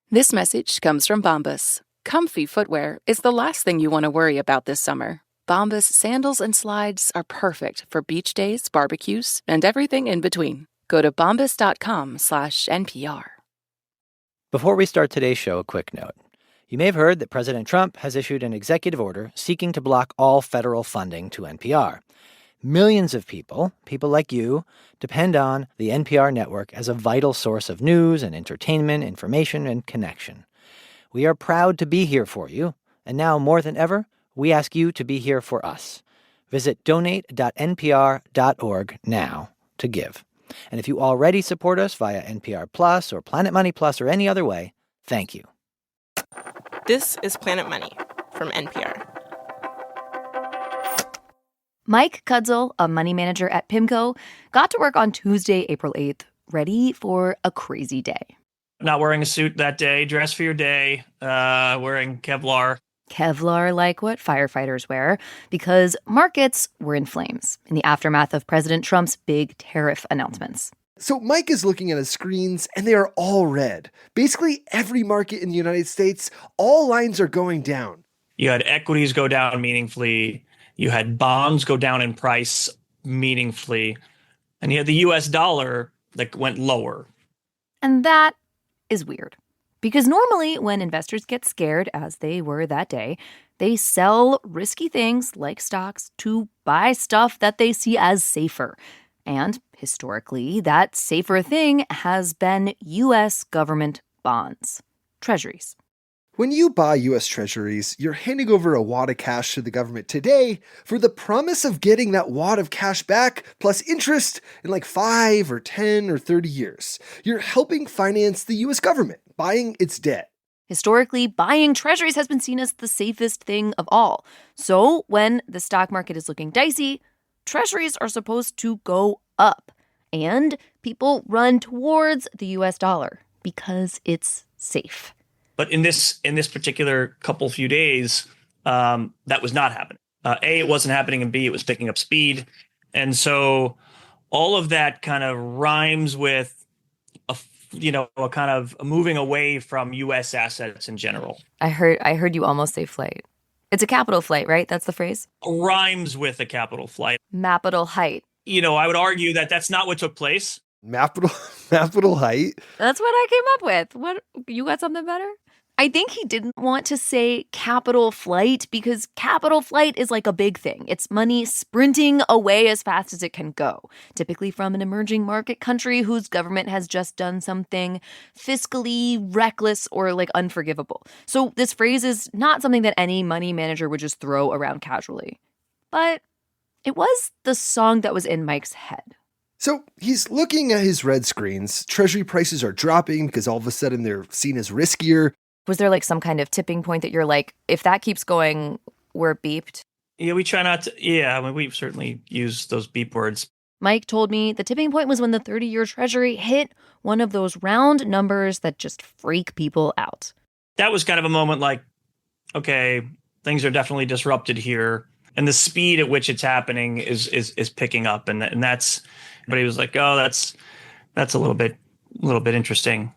This message comes from Bombas. Comfy footwear is the last thing you want to worry about this summer. Bombas sandals and slides are perfect for beach days, barbecues, and everything in between. Go to bombas.com/NPR. Before we start today's show, a quick note. You may have heard that President Trump has issued an executive order seeking to block all federal funding to NPR. Millions of people like you, depend on the NPR network as a vital source of news and entertainment, information, and connection. We are proud to be here for you, and now more than ever, we ask you to be here for us. Visit donate.npr.org now to give. And if you already support us via NPR Plus or Planet Money Plus or any other way, thank you. This is Planet Money from NPR. Mike Kudzil, a money manager at PIMCO, got to work on Tuesday, April 8th, ready for a crazy day. Not wearing a suit that day, dress for your day, wearing Kevlar. Kevlar like what firefighters wear, because markets were in flames in the aftermath of President Trump's big tariff announcements. So Mike is looking at his screens, and they are all red. Basically, every market in the United States, all lines are going down. You had equities go down meaningfully. You had bonds go down in price meaningfully. And you had the U.S. dollar that went lower. And that is weird. Because normally when investors get scared, as they were that day, they sell risky things like stocks to buy stuff that they see as safer. And historically, that safer thing has been U.S. government bonds, treasuries. When you buy U.S. Treasuries, you're handing over a wad of cash to the government today for the promise of getting that wad of cash back plus interest in like 5 or 10 or 30 years. You're helping finance the U.S. government, buying its debt. Historically, buying treasuries has been seen as the safest thing of all. So when the stock market is looking dicey, treasuries are supposed to go up. And people run towards the U.S. dollar because it's safe. But in this particular few days, that was not happening. A, it wasn't happening, and B, it was picking up speed. And so all of that kind of rhymes with a kind of moving away from U.S. assets in general. I heard you almost say flight. It's a capital flight, right? That's the phrase? Rhymes with a capital flight. Mapital height. I would argue that that's not what took place. Mapital height? That's what I came up with. What, you got something better? I think he didn't want to say capital flight because capital flight is like a big thing. It's money sprinting away as fast as it can go, typically from an emerging market country whose government has just done something fiscally reckless or like unforgivable. So this phrase is not something that any money manager would just throw around casually. But it was the song that was in Mike's head. So he's looking at his red screens. Treasury prices are dropping because all of a sudden they're seen as riskier. Was there like some kind of tipping point that you're like, if that keeps going, we're beeped? Yeah, we try not to. Yeah, I mean, we certainly use those beep words. Mike told me the tipping point was when the 30-year Treasury hit one of those round numbers that just freak people out. That was kind of a moment like, okay, things are definitely disrupted here. And the speed at which it's happening is picking up. And that's, but he was like, oh, that's a little bit interesting.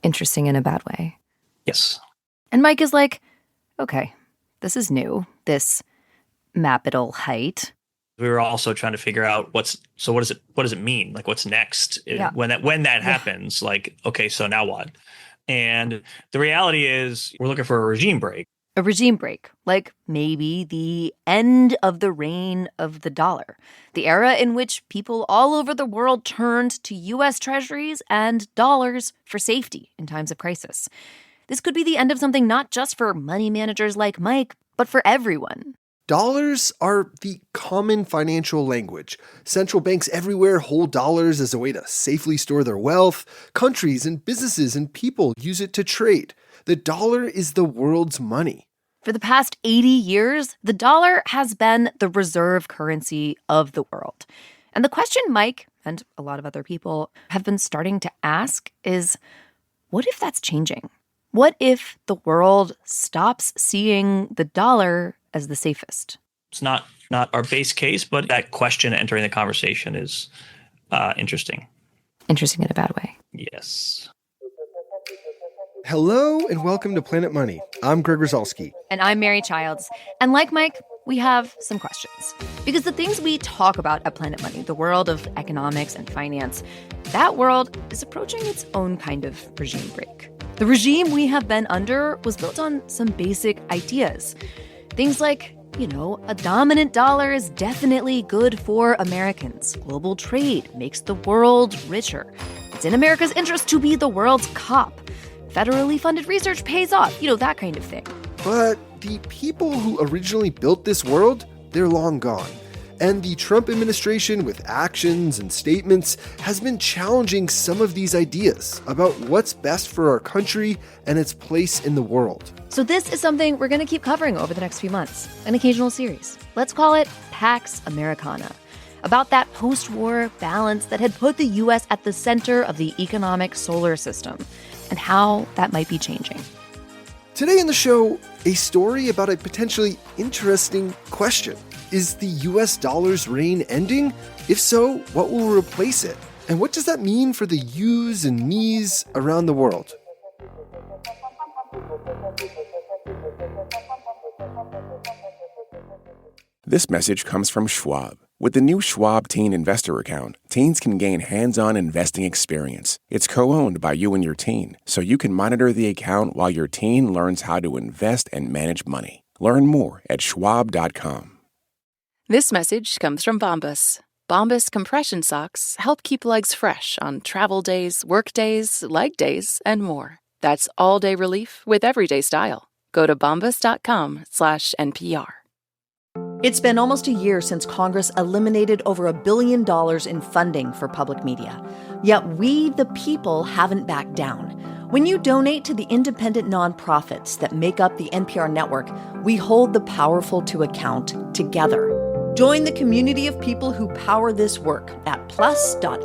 Interesting in a bad way. Yes. And Mike is like, okay, this is new, this mapital height. We were also trying to figure out what does it mean? Like, what's next? Yeah. When that happens, like, okay, so now what? And the reality is we're looking for a regime break. A regime break, like maybe the end of the reign of the dollar, the era in which people all over the world turned to U.S. treasuries and dollars for safety in times of crisis. This could be the end of something not just for money managers like Mike, but for everyone. Dollars are the common financial language. Central banks everywhere hold dollars as a way to safely store their wealth. Countries and businesses and people use it to trade. The dollar is the world's money. For the past 80 years, the dollar has been the reserve currency of the world. And the question Mike and a lot of other people have been starting to ask is, what if that's changing? What if the world stops seeing the dollar as the safest? It's not our base case, but that question entering the conversation is interesting. Interesting in a bad way. Yes. Hello and welcome to Planet Money. I'm Greg Rosalsky. And I'm Mary Childs. And like Mike, we have some questions. Because the things we talk about at Planet Money, the world of economics and finance, that world is approaching its own kind of regime break. The regime we have been under was built on some basic ideas. Things like, a dominant dollar is definitely good for Americans. Global trade makes the world richer. It's in America's interest to be the world's cop. Federally funded research pays off, that kind of thing. But the people who originally built this world, they're long gone. And the Trump administration, with actions and statements, has been challenging some of these ideas about what's best for our country and its place in the world. So this is something we're going to keep covering over the next few months, an occasional series. Let's call it Pax Americana, about that post-war balance that had put the U.S. at the center of the economic solar system, and how that might be changing. Today in the show, a story about a potentially interesting question. Is the US dollar's reign ending? If so, what will replace it? And what does that mean for the yous and me's around the world? This message comes from Schwab. With the new Schwab Teen Investor Account, teens can gain hands-on investing experience. It's co-owned by you and your teen, so you can monitor the account while your teen learns how to invest and manage money. Learn more at schwab.com. This message comes from Bombas. Bombas compression socks help keep legs fresh on travel days, work days, leg days, and more. That's all-day relief with everyday style. Go to bombas.com/NPR. It's been almost a year since Congress eliminated over $1 billion in funding for public media. Yet we, the people, haven't backed down. When you donate to the independent nonprofits that make up the NPR network, we hold the powerful to account together. Join the community of people who power this work at plus.npr.org.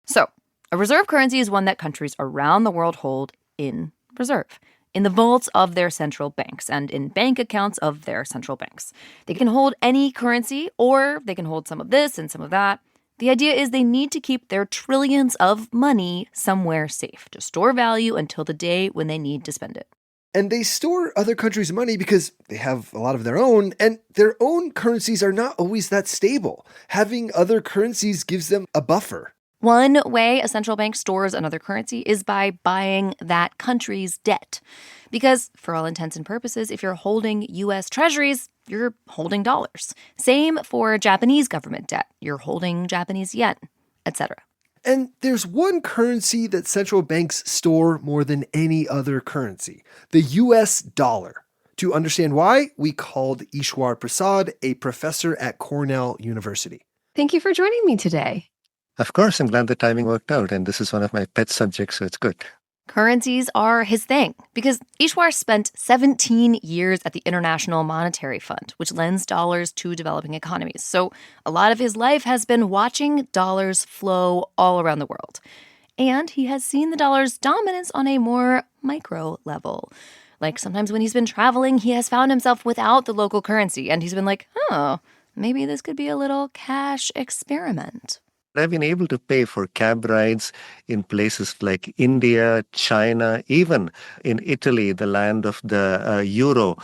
So, a reserve currency is one that countries around the world hold in reserve, in the vaults of their central banks and in bank accounts of their central banks. They can hold any currency, or they can hold some of this and some of that. The idea is they need to keep their trillions of money somewhere safe to store value until the day when they need to spend it. And they store other countries' money because they have a lot of their own, and their own currencies are not always that stable. Having other currencies gives them a buffer. One way a central bank stores another currency is by buying that country's debt. Because, for all intents and purposes, if you're holding U.S. treasuries, you're holding dollars. Same for Japanese government debt. You're holding Japanese yen, etc. And there's one currency that central banks store more than any other currency, the U.S. dollar. To understand why, we called Ishwar Prasad, a professor at Cornell University. Thank you for joining me today. Of course, I'm glad the timing worked out, and this is one of my pet subjects, so it's good. Currencies are his thing, because Ishwar spent 17 years at the International Monetary Fund, which lends dollars to developing economies. So a lot of his life has been watching dollars flow all around the world. And he has seen the dollar's dominance on a more micro level. Like sometimes when he's been traveling, he has found himself without the local currency, and he's been like, oh, maybe this could be a little cash experiment. I've been able to pay for cab rides in places like India, China, even in Italy, the land of the euro,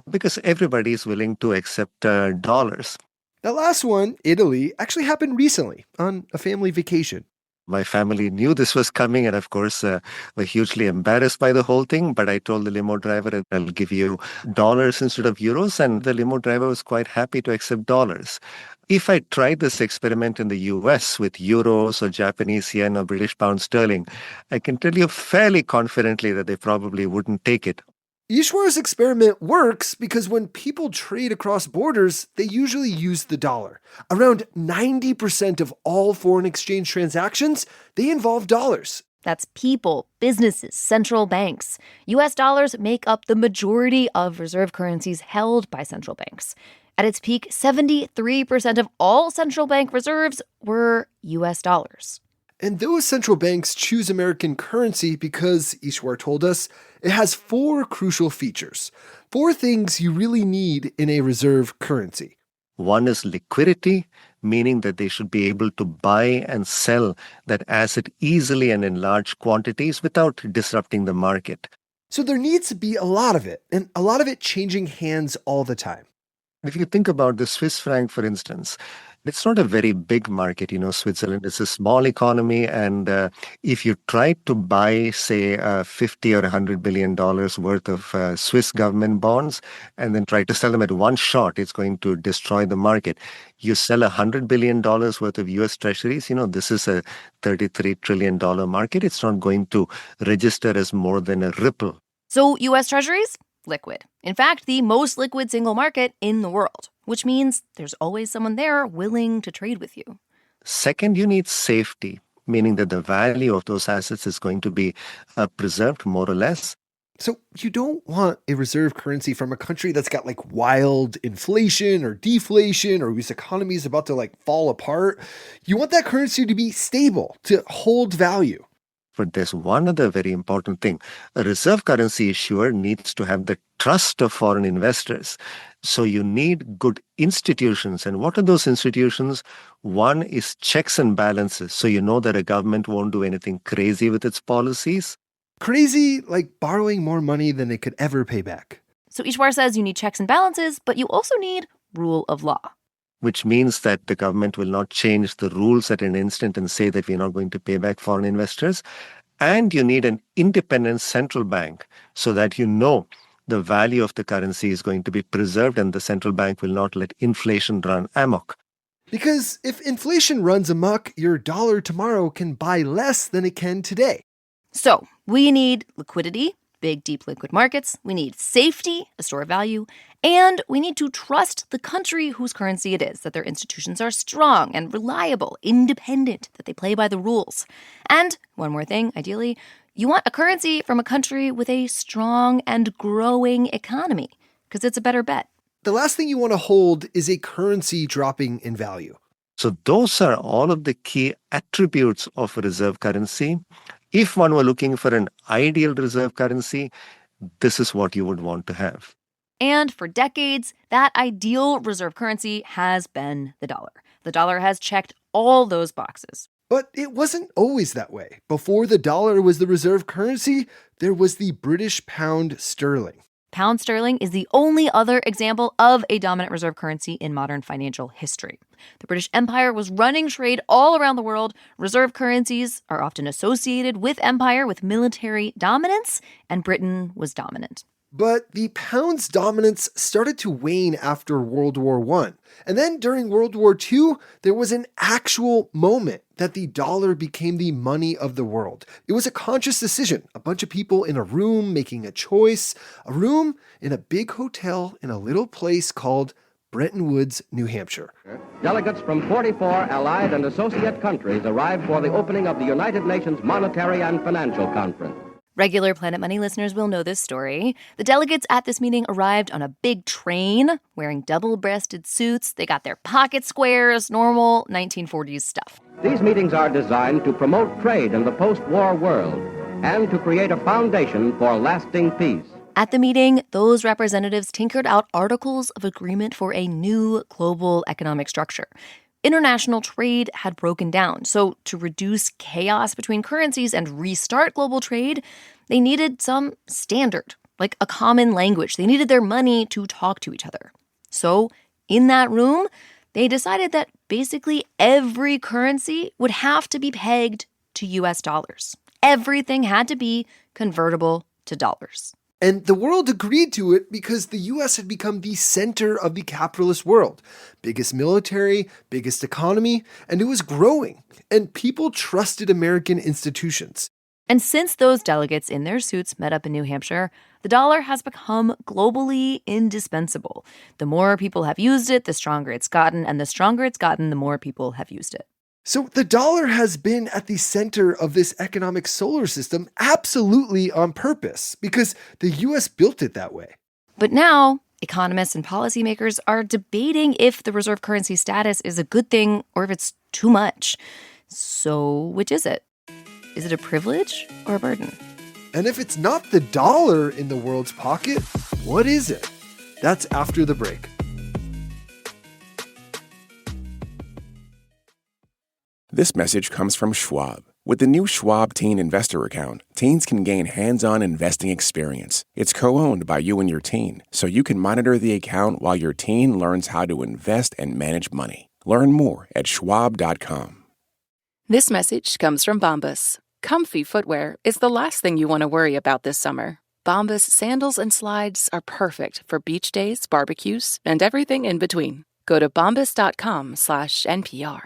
because everybody is willing to accept dollars. That last one, Italy, actually happened recently on a family vacation. My family knew this was coming and, of course, were hugely embarrassed by the whole thing. But I told the limo driver, I'll give you dollars instead of euros. And the limo driver was quite happy to accept dollars. If I tried this experiment in the US with euros or Japanese yen or British pound sterling, I can tell you fairly confidently that they probably wouldn't take it. Ishwar's experiment works because when people trade across borders, they usually use the dollar. Around 90% of all foreign exchange transactions, they involve dollars. That's people, businesses, central banks. U.S. dollars make up the majority of reserve currencies held by central banks. At its peak, 73% of all central bank reserves were U.S. dollars. And those central banks choose American currency because, Ishwar told us, it has 4 crucial features. 4 things you really need in a reserve currency. One is liquidity, meaning that they should be able to buy and sell that asset easily and in large quantities without disrupting the market. So there needs to be a lot of it, and a lot of it changing hands all the time. If you think about the Swiss franc, for instance, it's not a very big market. Switzerland is a small economy. And if you try to buy, say, $50 or $100 billion worth of Swiss government bonds and then try to sell them at one shot, it's going to destroy the market. You sell $100 billion worth of US treasuries, this is a $33 trillion market. It's not going to register as more than a ripple. So US treasuries? Liquid. In fact, the most liquid single market in the world, which means there's always someone there willing to trade with you. Second, you need safety, meaning that the value of those assets is going to be preserved more or less. So you don't want a reserve currency from a country that's got like wild inflation or deflation or whose economy is about to like fall apart. You want that currency to be stable, to hold value. But there's one other very important thing. A reserve currency issuer needs to have the trust of foreign investors. So you need good institutions. And what are those institutions? One is checks and balances. So you know that a government won't do anything crazy with its policies. Crazy, like borrowing more money than it could ever pay back. So Ishwar says you need checks and balances, but you also need rule of law. Which means that the government will not change the rules at an instant and say that we're not going to pay back foreign investors. And you need an independent central bank so that you know the value of the currency is going to be preserved and the central bank will not let inflation run amok. Because if inflation runs amok, your dollar tomorrow can buy less than it can today. So we need liquidity, big, deep liquid markets. We need safety, a store of value. And we need to trust the country whose currency it is, that their institutions are strong and reliable, independent, that they play by the rules. And one more thing, ideally, you want a currency from a country with a strong and growing economy, because it's a better bet. The last thing you want to hold is a currency dropping in value. So those are all of the key attributes of a reserve currency. If one were looking for an ideal reserve currency, this is what you would want to have. And for decades, that ideal reserve currency has been the dollar. The dollar has checked all those boxes. But it wasn't always that way. Before the dollar was the reserve currency, there was the British pound sterling. Pound sterling is the only other example of a dominant reserve currency in modern financial history. The British Empire was running trade all around the world. Reserve currencies are often associated with empire, with military dominance, and Britain was dominant. But the pound's dominance started to wane after World War I. And then during World War II, there was an actual moment that the dollar became the money of the world. It was a conscious decision. A bunch of people in a room making a choice. A room in a big hotel in a little place called Bretton Woods, New Hampshire. Delegates from 44 allied and associate countries arrived for the opening of the United Nations Monetary and Financial Conference. Regular Planet Money listeners will know this story. The delegates at this meeting arrived on a big train, wearing double-breasted suits. They got their pocket squares, normal 1940s stuff. These meetings are designed to promote trade in the post-war world and to create a foundation for lasting peace. At the meeting, those representatives tinkered out articles of agreement for a new global economic structure. International trade had broken down, so to reduce chaos between currencies and restart global trade, they needed some standard, like a common language. They needed their money to talk to each other. So in that room, they decided that basically every currency would have to be pegged to US dollars. Everything had to be convertible to dollars. And the world agreed to it because the US had become the center of the capitalist world. Biggest military, biggest economy, and it was growing. And people trusted American institutions. And since those delegates in their suits met up in New Hampshire, the dollar has become globally indispensable. The more people have used it, the stronger it's gotten, and the stronger it's gotten, the more people have used it. So the dollar has been at the center of this economic solar system absolutely on purpose, because the US built it that way. But now, economists and policymakers are debating if the reserve currency status is a good thing or if it's too much. So which is it? Is it a privilege or a burden? And if it's not the dollar in the world's pocket, what is it? That's after the break. This message comes from Schwab. With the new Schwab Teen Investor Account, teens can gain hands-on investing experience. It's co-owned by you and your teen, so you can monitor the account while your teen learns how to invest and manage money. Learn more at schwab.com. This message comes from Bombas. Comfy footwear is the last thing you want to worry about this summer. Bombas sandals and slides are perfect for beach days, barbecues, and everything in between. Go to bombas.com/NPR.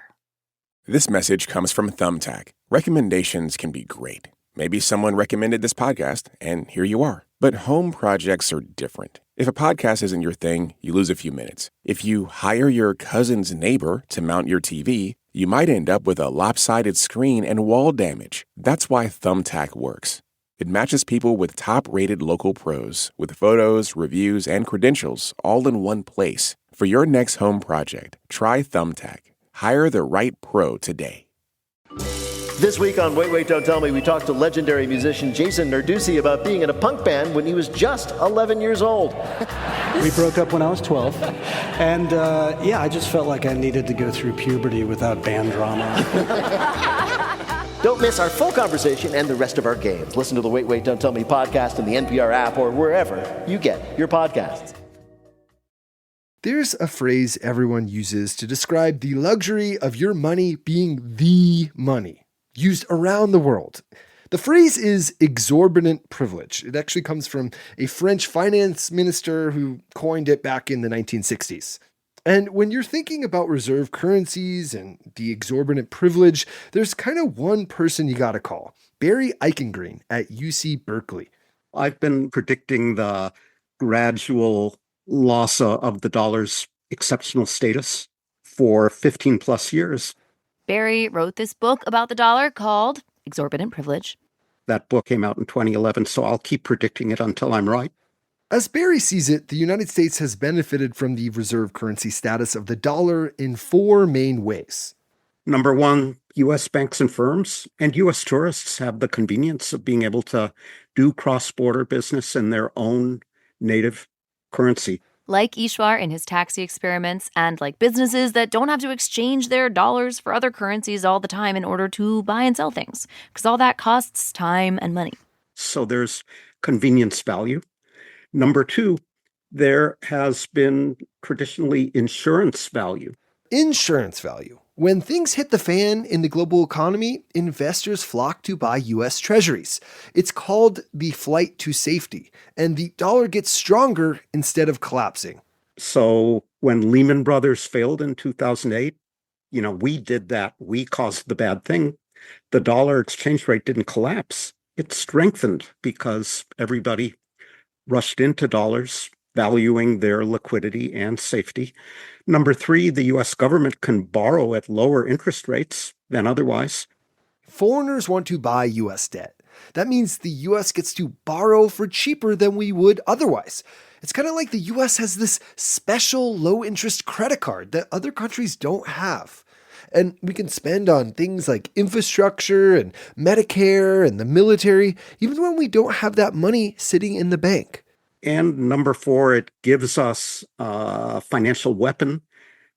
This message comes from Thumbtack. Recommendations can be great. Maybe someone recommended this podcast, and here you are. But home projects are different. If a podcast isn't your thing, you lose a few minutes. If you hire your cousin's neighbor to mount your TV, you might end up with a lopsided screen and wall damage. That's why Thumbtack works. It matches people with top-rated local pros with photos, reviews, and credentials all in one place. For your next home project, try Thumbtack. Hire the right pro today. This week on Wait, Wait, Don't Tell Me, we talked to legendary musician Jason Narducy about being in a punk band when he was just 11 years old. We broke up when I was 12. And I just felt like I needed to go through puberty without band drama. Don't miss our full conversation and the rest of our games. Listen to the Wait, Wait, Don't Tell Me podcast in the NPR app or wherever you get your podcasts. There's a phrase everyone uses to describe the luxury of your money being the money, used around the world. The phrase is exorbitant privilege. It actually comes from a French finance minister who coined it back in the 1960s. And when you're thinking about reserve currencies and the exorbitant privilege, there's kind of one person you gotta call, Barry Eichengreen at UC Berkeley. I've been predicting the gradual loss of the dollar's exceptional status for 15 plus years. Barry wrote this book about the dollar called Exorbitant Privilege. That book came out in 2011, so I'll keep predicting it until I'm right. As Barry sees it, the United States has benefited from the reserve currency status of the dollar in four main ways. Number one, U.S. banks and firms and U.S. tourists have the convenience of being able to do cross-border business in their own native currency. Like Ishwar in his taxi experiments, and like businesses that don't have to exchange their dollars for other currencies all the time in order to buy and sell things, because all that costs time and money. So there's convenience value. Number two, there has been traditionally insurance value. Insurance value. When things hit the fan in the global economy, investors flock to buy U.S. treasuries. It's called the flight to safety, and the dollar gets stronger instead of collapsing. So when Lehman Brothers failed in 2008, we did that. We caused the bad thing. The dollar exchange rate didn't collapse. It strengthened because everybody rushed into dollars, valuing their liquidity and safety. Number three, the U.S. government can borrow at lower interest rates than otherwise. Foreigners want to buy U.S. debt. That means the U.S. gets to borrow for cheaper than we would otherwise. It's kind of like the U.S. has this special low-interest credit card that other countries don't have. And we can spend on things like infrastructure and Medicare and the military, even when we don't have that money sitting in the bank. And number four, it gives us a financial weapon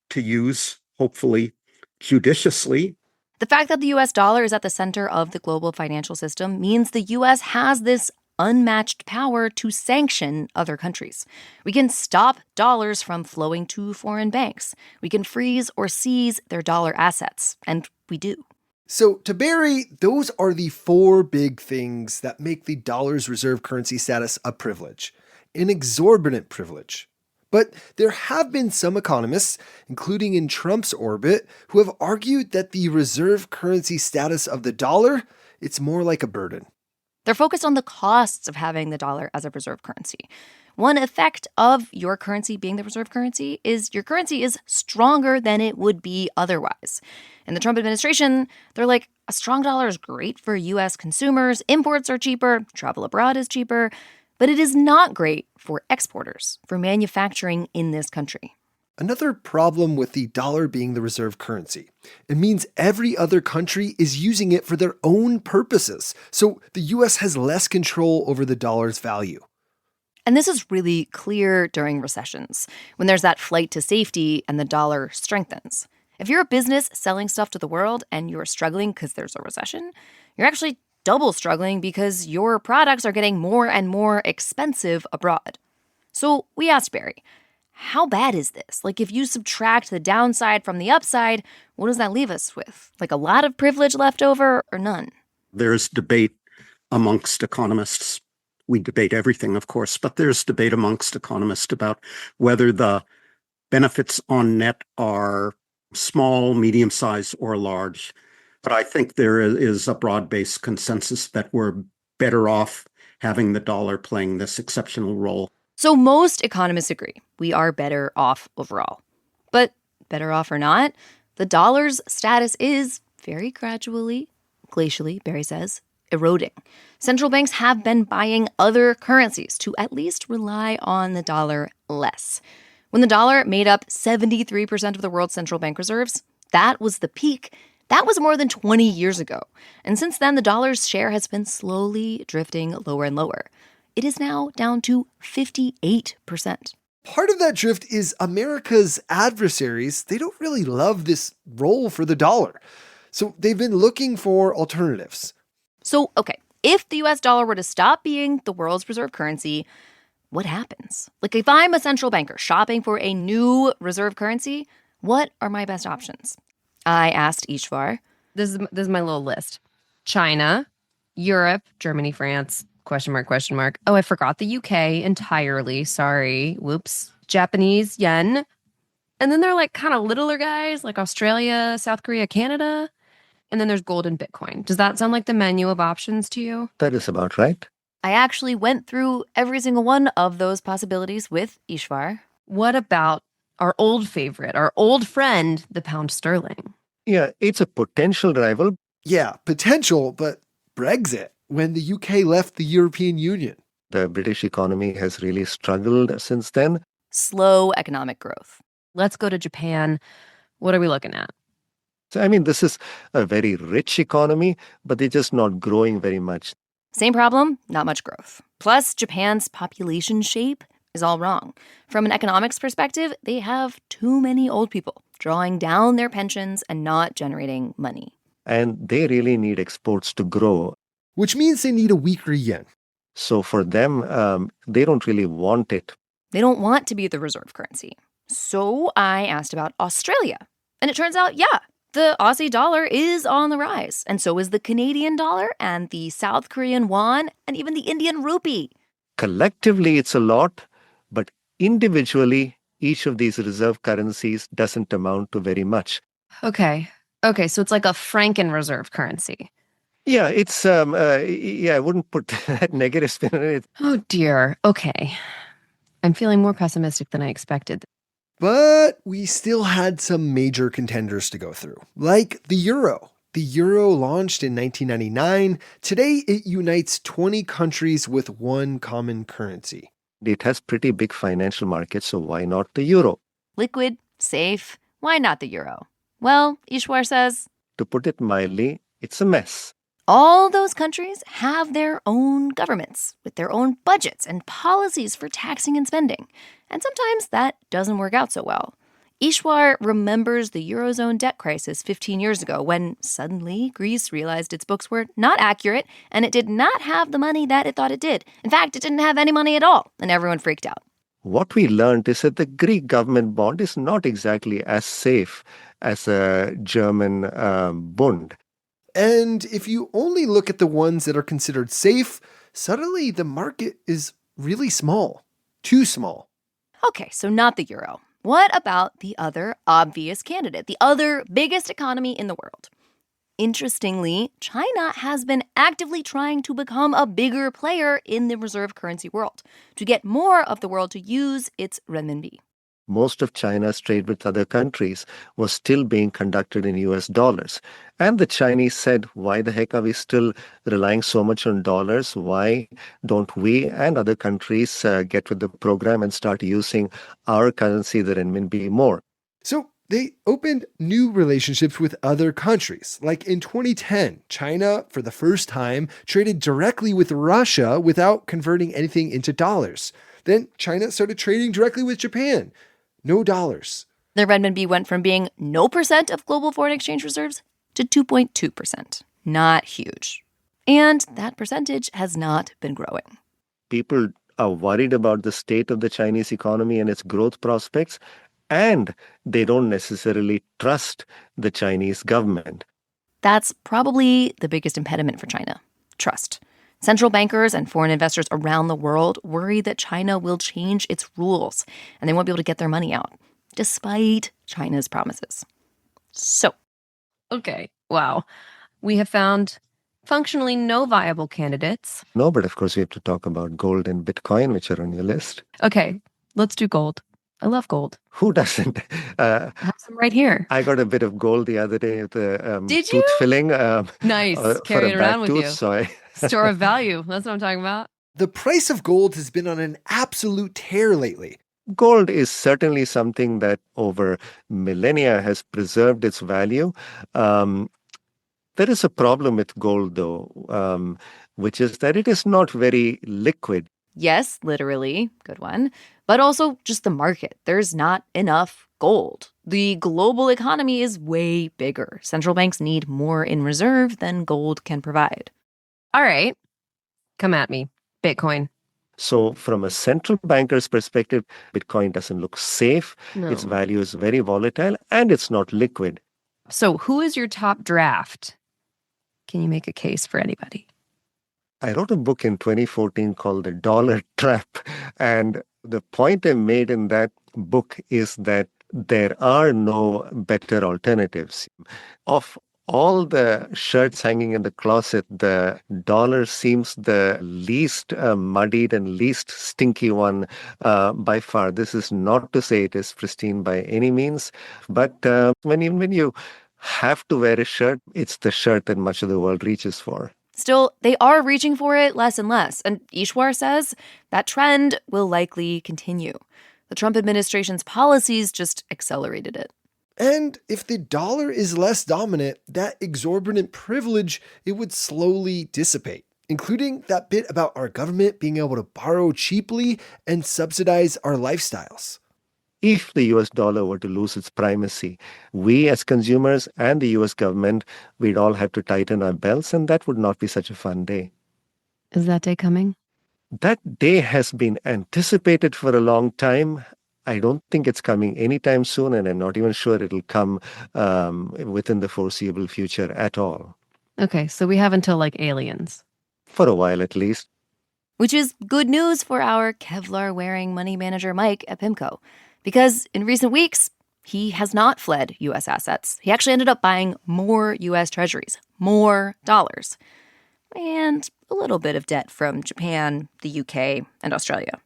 to use, hopefully, judiciously. The fact that the U.S. dollar is at the center of the global financial system means the U.S. has this unmatched power to sanction other countries. We can stop dollars from flowing to foreign banks. We can freeze or seize their dollar assets, and we do. So to Barry, those are the four big things that make the dollar's reserve currency status a privilege. An exorbitant privilege. But there have been some economists, including in Trump's orbit, who have argued that the reserve currency status of the dollar, it's more like a burden. They're focused on the costs of having the dollar as a reserve currency. One effect of your currency being the reserve currency is your currency is stronger than it would be otherwise. In the Trump administration, they're like, a strong dollar is great for U.S. consumers, imports are cheaper, travel abroad is cheaper, but it is not great for exporters, for manufacturing in this country. Another problem with the dollar being the reserve currency, it means every other country is using it for their own purposes. So the U.S. has less control over the dollar's value. And this is really clear during recessions, when there's that flight to safety and the dollar strengthens. If you're a business selling stuff to the world and you're struggling because there's a recession, you're actually double struggling because your products are getting more and more expensive abroad. So we asked Barry, how bad is this? Like, if you subtract the downside from the upside, what does that leave us with? Like, a lot of privilege left over or none? There's debate amongst economists. We debate everything, of course, but there's debate amongst economists about whether the benefits on net are small, medium-sized, or large. But I think there is a broad-based consensus that we're better off having the dollar playing this exceptional role. So most economists agree we are better off overall. But better off or not, the dollar's status is very gradually, glacially, Barry says, eroding. Central banks have been buying other currencies to at least rely on the dollar less. When the dollar made up 73% of the world's central bank reserves, that was the peak. That was more than 20 years ago. And since then, the dollar's share has been slowly drifting lower and lower. It is now down to 58%. Part of that drift is America's adversaries. They don't really love this role for the dollar. So they've been looking for alternatives. So, okay, if the US dollar were to stop being the world's reserve currency, what happens? Like, if I'm a central banker shopping for a new reserve currency, what are my best options? I asked Ishwar. This is my little list. China, Europe, Germany, France, question mark. Oh, I forgot the UK entirely. Sorry. Whoops. Japanese yen. And then there are like kind of littler guys like Australia, South Korea, Canada. And then there's gold and Bitcoin. Does that sound like the menu of options to you? That is about right. I actually went through every single one of those possibilities with Ishwar. What about our old favorite, our old friend, the pound sterling? Yeah, it's a potential rival. Yeah, potential, but Brexit, when the UK left the European Union. The British economy has really struggled since then. Slow economic growth. Let's go to Japan. What are we looking at? So, I mean, this is a very rich economy, but they're just not growing very much. Same problem, not much growth. Plus, Japan's population shape is all wrong. From an economics perspective, they have too many old people drawing down their pensions and not generating money. And they really need exports to grow. Which means they need a weaker yen. So for them, they don't really want it. They don't want to be the reserve currency. So I asked about Australia. And it turns out, yeah, the Aussie dollar is on the rise. And so is the Canadian dollar and the South Korean won and even the Indian rupee. Collectively, it's a lot, but individually, each of these reserve currencies doesn't amount to very much. Okay, so it's like a Franken reserve currency. Yeah, it's, I wouldn't put that negative spin on it. Oh, dear. Okay. I'm feeling more pessimistic than I expected. But we still had some major contenders to go through, like the euro. The euro launched in 1999. Today, it unites 20 countries with one common currency. It has pretty big financial markets, so why not the euro? Liquid, safe. Why not the euro? Well, Ishwar says, to put it mildly, it's a mess. All those countries have their own governments with their own budgets and policies for taxing and spending. And sometimes that doesn't work out so well. Ishwar remembers the Eurozone debt crisis 15 years ago when suddenly Greece realized its books were not accurate and it did not have the money that it thought it did. In fact, it didn't have any money at all, and everyone freaked out. What we learned is that the Greek government bond is not exactly as safe as a German Bund. And if you only look at the ones that are considered safe, suddenly the market is really small. Too small. Okay, so not the euro. What about the other obvious candidate, the other biggest economy in the world? Interestingly, China has been actively trying to become a bigger player in the reserve currency world, to get more of the world to use its renminbi. Most of China's trade with other countries was still being conducted in US dollars. And the Chinese said, why the heck are we still relying so much on dollars? Why don't we and other countries get with the program and start using our currency, the renminbi, more? So they opened new relationships with other countries. Like in 2010, China, for the first time, traded directly with Russia without converting anything into dollars. Then China started trading directly with Japan. No dollars. The renminbi went from being 0% of global foreign exchange reserves to 2.2%. Not huge. And that percentage has not been growing. People are worried about the state of the Chinese economy and its growth prospects, and they don't necessarily trust the Chinese government. That's probably the biggest impediment for China, trust. Central bankers and foreign investors around the world worry that China will change its rules and they won't be able to get their money out, despite China's promises. So. Okay, wow. We have found functionally no viable candidates. No, but of course we have to talk about gold and Bitcoin, which are on your list. Okay, let's do gold. I love gold. Who doesn't? I have some right here. I got a bit of gold the other day at the Did tooth you? filling. Nice. For Carry a it around back with tooth, you. so Store of value. That's what I'm talking about. The price of gold has been on an absolute tear lately. Gold is certainly something that over millennia has preserved its value. There is a problem with gold, though, which is that it is not very liquid. Yes, literally, good one, but also just the market. There's not enough gold. The global economy is way bigger. Central banks need more in reserve than gold can provide. All right, come at me. Bitcoin. So from a central banker's perspective, Bitcoin doesn't look safe. No. Its value is very volatile and it's not liquid. So who is your top draft? Can you make a case for anybody? I wrote a book in 2014 called The Dollar Trap. And the point I made in that book is that there are no better alternatives. Of all the shirts hanging in the closet, the dollar seems the least muddied and least stinky one by far. This is not to say it is pristine by any means, but when you have to wear a shirt, it's the shirt that much of the world reaches for. Still, they are reaching for it less and less, and Ishwar says that trend will likely continue. The Trump administration's policies just accelerated it. And if the dollar is less dominant, that exorbitant privilege, it would slowly dissipate, including that bit about our government being able to borrow cheaply and subsidize our lifestyles. If the US dollar were to lose its primacy, we as consumers and the US government, we'd all have to tighten our belts, and that would not be such a fun day. Is that day coming? That day has been anticipated for a long time. I don't think it's coming anytime soon, and I'm not even sure it'll come within the foreseeable future at all. Okay, so we have until like aliens. For a while at least. Which is good news for our Kevlar-wearing money manager Mike at PIMCO. Because in recent weeks, he has not fled U.S. assets. He actually ended up buying more U.S. treasuries, more dollars, and a little bit of debt from Japan, the U.K., and Australia,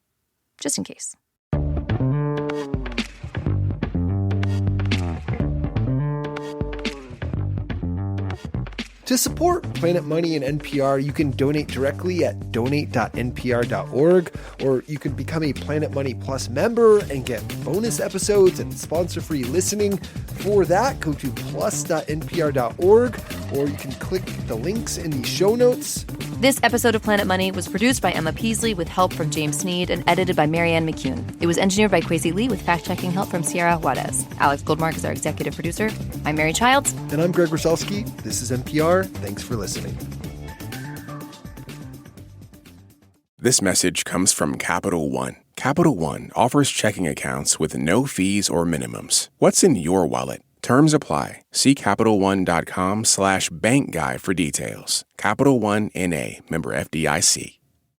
just in case. To support Planet Money and NPR, you can donate directly at donate.npr.org, or you can become a Planet Money Plus member and get bonus episodes and sponsor-free listening. For that, go to plus.npr.org, or you can click the links in the show notes. This episode of Planet Money was produced by Emma Peaslee with help from James Sneed and edited by Marianne McCune. It was engineered by Kwesi Lee with fact-checking help from Sierra Juarez. Alex Goldmark is our executive producer. I'm Mary Childs. And I'm Greg Rosalsky. This is NPR. Thanks for listening. This message comes from Capital One. Capital One offers checking accounts with no fees or minimums. What's in your wallet? Terms apply. See CapitalOne.com/bankguy for details. Capital One N.A. Member FDIC.